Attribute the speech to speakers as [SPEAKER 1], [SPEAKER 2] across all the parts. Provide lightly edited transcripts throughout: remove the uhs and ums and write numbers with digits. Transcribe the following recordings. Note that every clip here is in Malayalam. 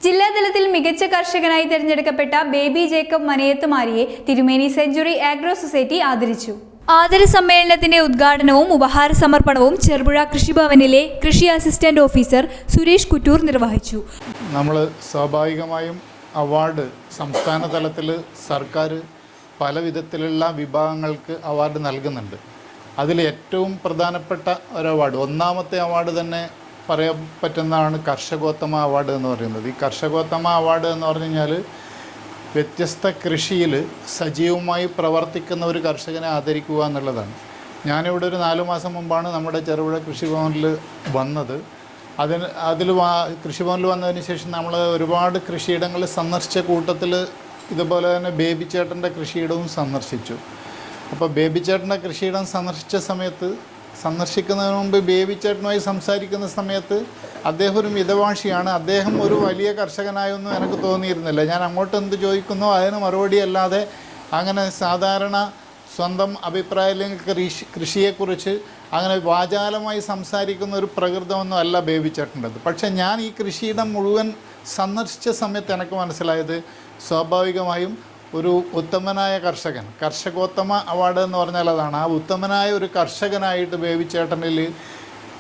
[SPEAKER 1] ജില്ലാതലത്തിൽ മികച്ച കർഷകനായി തിരഞ്ഞെടുക്കപ്പെട്ട ബേബി ജേക്കബ് മനയത്തുമാരിയെ തിരുമേനി സെഞ്ചുറി ആഗ്രോ സൊസൈറ്റി ആദരിച്ചു. ആദര സമ്മേളനത്തിന്റെ ഉദ്ഘാടനവും ഉപഹാര സമർപ്പണവും ചെറുപുഴ കൃഷിഭവനിലെ കൃഷി അസിസ്റ്റന്റ് ഓഫീസർ സുരേഷ് കുറ്റൂർ നിർവഹിച്ചു.
[SPEAKER 2] നമ്മൾ സ്വാഭാവികമായും അവാർഡ് സംസ്ഥാന തലത്തിൽ സർക്കാർ പല വിധത്തിലുള്ള വിഭാഗങ്ങൾക്ക് അവാർഡ് നൽകുന്നുണ്ട്. അതിൽ ഏറ്റവും പ്രധാനപ്പെട്ട ഒരു അവാർഡ്, ഒന്നാമത്തെ അവാർഡ് തന്നെ പറയാൻ പറ്റുന്നതാണ് കർഷകോത്തമ അവാർഡ് എന്ന് പറയുന്നത്. ഈ കർഷകോത്തമ അവാർഡ് എന്ന് പറഞ്ഞു കഴിഞ്ഞാൽ വ്യത്യസ്ത കൃഷിയിൽ സജീവമായി പ്രവർത്തിക്കുന്ന ഒരു കർഷകനെ ആദരിക്കുക എന്നുള്ളതാണ്. ഞാനിവിടെ ഒരു 4 മാസം മുമ്പാണ് നമ്മുടെ ചെറുപുഴ കൃഷിഭവനിൽ വന്നത്. കൃഷിഭവനിൽ വന്നതിന് ശേഷം നമ്മൾ ഒരുപാട് കൃഷിയിടങ്ങൾ സന്ദർശിച്ച കൂട്ടത്തിൽ ഇതുപോലെ തന്നെ ബേബി ചേട്ടൻ്റെ കൃഷിയിടവും സന്ദർശിച്ചു. അപ്പോൾ ബേബി ചേട്ടൻ്റെ കൃഷിയിടം സന്ദർശിക്കുന്നതിന് മുമ്പ് ബേബി ചേട്ടനുമായി സംസാരിക്കുന്ന സമയത്ത് അദ്ദേഹം ഒരു മിതഭാഷിയാണ്. അദ്ദേഹം ഒരു വലിയ കർഷകനായൊന്നും എനിക്ക് തോന്നിയിരുന്നില്ല. ഞാൻ അങ്ങോട്ട് എന്ത് ചോദിക്കുന്നോ അതിന് മറുപടി അല്ലാതെ അങ്ങനെ സാധാരണ സ്വന്തം അഭിപ്രായം അല്ലെങ്കിൽ കൃഷിയെക്കുറിച്ച് അങ്ങനെ വാചാലമായി സംസാരിക്കുന്ന ഒരു പ്രകൃതമൊന്നും അല്ല ബേബി ചേട്ടൻ്റെത്. പക്ഷേ ഞാൻ ഈ കൃഷിയിടം മുഴുവൻ സന്ദർശിച്ച സമയത്ത് എനിക്ക് മനസ്സിലായത് സ്വാഭാവികമായും ഒരു ഉത്തമനായ കർഷകൻ, കർഷകോത്തമ അവാർഡ് എന്ന് പറഞ്ഞാൽ അതാണ്. ആ ഉത്തമനായ ഒരു കർഷകനായിട്ട് ബേബി ചേട്ടനിൽ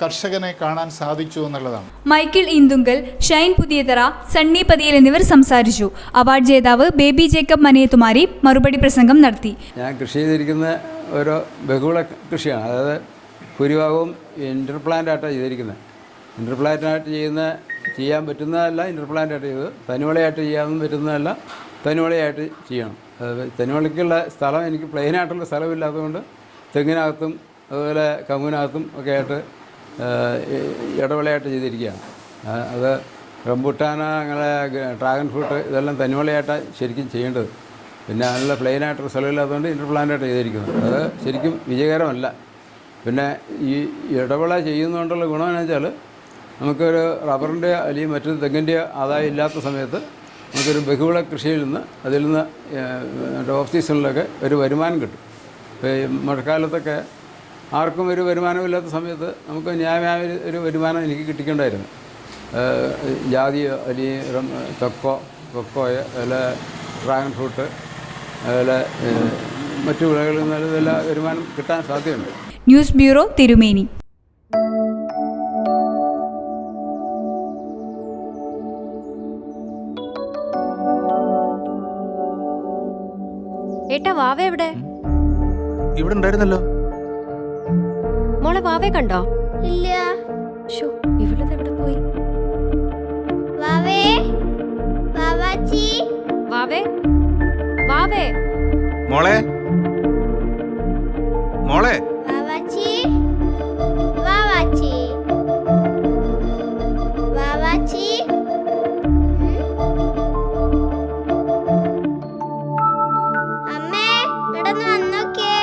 [SPEAKER 2] കർഷകനെ കാണാൻ സാധിച്ചു എന്നുള്ളതാണ്.
[SPEAKER 1] മൈക്കിൾ ഇന്തുങ്കൽ, ഷൈൻ പുതിയതറ, സണ്ണി പതിയൽ എന്നിവർ സംസാരിച്ചു. അവാർഡ് ജേതാവ് ബേബി ജേക്കബ് മനയത്തുമാരി മറുപടി പ്രസംഗം നടത്തി.
[SPEAKER 3] ഞാൻ കൃഷി ചെയ്തിരിക്കുന്ന ഒരു ബഹുള കൃഷിയാണ്. അതായത് ഭൂരിഭാഗവും ഇൻ്റർപ്ലാന്റായിട്ടാണ് ചെയ്തിരിക്കുന്നത്. ഇൻ്റർപ്ലാന്റായിട്ട് ചെയ്യാൻ പറ്റുന്നതല്ല ഇൻ്റർപ്ലാന്റായിട്ട് ചെയ്തത്, തനിവളയായിട്ട് ചെയ്യാൻ പറ്റുന്നതല്ല തനിവളയായിട്ട് ചെയ്യണം. തനിവളയ്ക്കുള്ള സ്ഥലം എനിക്ക് പ്ലെയിനായിട്ടുള്ള സ്ഥലമില്ലാത്തതുകൊണ്ട് തെങ്ങിനകത്തും അതുപോലെ കമുവിനകത്തും ഒക്കെ ആയിട്ട് ഇടവിളയായിട്ട് ചെയ്തിരിക്കുകയാണ്. അത് റംബുട്ടാന, അങ്ങനെ ഡ്രാഗൺ ഫ്രൂട്ട് ഇതെല്ലാം തനിവളയായിട്ടാണ് ശരിക്കും ചെയ്യേണ്ടത്. പിന്നെ അതിനുള്ള പ്ലെയിനായിട്ടൊരു സ്ഥലമില്ലാത്തതുകൊണ്ട് ഇൻ്റർപ്ലാന്റായിട്ട് ചെയ്തിരിക്കുന്നത്. അത് ശരിക്കും വിജയകരമല്ല. പിന്നെ ഈ ഇടവിള ചെയ്യുന്നതുകൊണ്ടുള്ള ഗുണമെന്ന് വെച്ചാൽ നമുക്കൊരു റബ്ബറിൻ്റെ അല്ലെങ്കിൽ മറ്റൊരു തെങ്ങിൻ്റെ ആദായം ഇല്ലാത്ത സമയത്ത് നമുക്കൊരു ബഹുവിള കൃഷിയിൽ നിന്ന് അതിൽ നിന്ന് ഓഫ് സീസണിലൊക്കെ ഒരു വരുമാനം കിട്ടും. ഇപ്പോൾ ഈ മഴക്കാലത്തൊക്കെ ആർക്കും ഒരു വരുമാനമില്ലാത്ത സമയത്ത് നമുക്ക് ന്യായമായ ഒരു വരുമാനം എനിക്ക് കിട്ടിക്കൊണ്ടായിരുന്നു. ജാതി അല്ലെങ്കിൽ കൊക്കോയ, അതുപോലെ ഡ്രാഗൺ ഫ്രൂട്ട്, അതുപോലെ മറ്റു വിളകളിൽ നിന്ന് നല്ല വരുമാനം കിട്ടാൻ സാധ്യതയുണ്ട്.
[SPEAKER 1] ന്യൂസ് ബ്യൂറോ, തിരുമേനി.
[SPEAKER 4] ഏട്ടാ, വാവ എവിടെ?
[SPEAKER 5] ഇവിടെ ഉണ്ടായിരുന്നല്ലോ.
[SPEAKER 4] മോളെ വാവെ കണ്ടോ?
[SPEAKER 6] ഇല്ല.
[SPEAKER 4] ഇവളത് എവിടെ പോയി?
[SPEAKER 6] വാവേ, വാവാച്ചി,
[SPEAKER 4] വാവേ, വാവേ,
[SPEAKER 5] മോളെ, മോളെ,
[SPEAKER 6] വാവാച്ചി, വാവാച്ചി, വാവാച്ചി. അമ്മേ, ഇടന്ന് വന്നോക്കേ.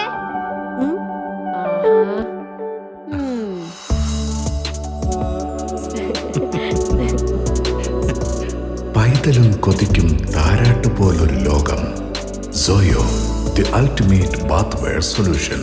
[SPEAKER 7] പൈതലും കൊതിക്കും താരാട്ട് പോലൊരു ലോകം. Soyo, the ultimate bathware solution.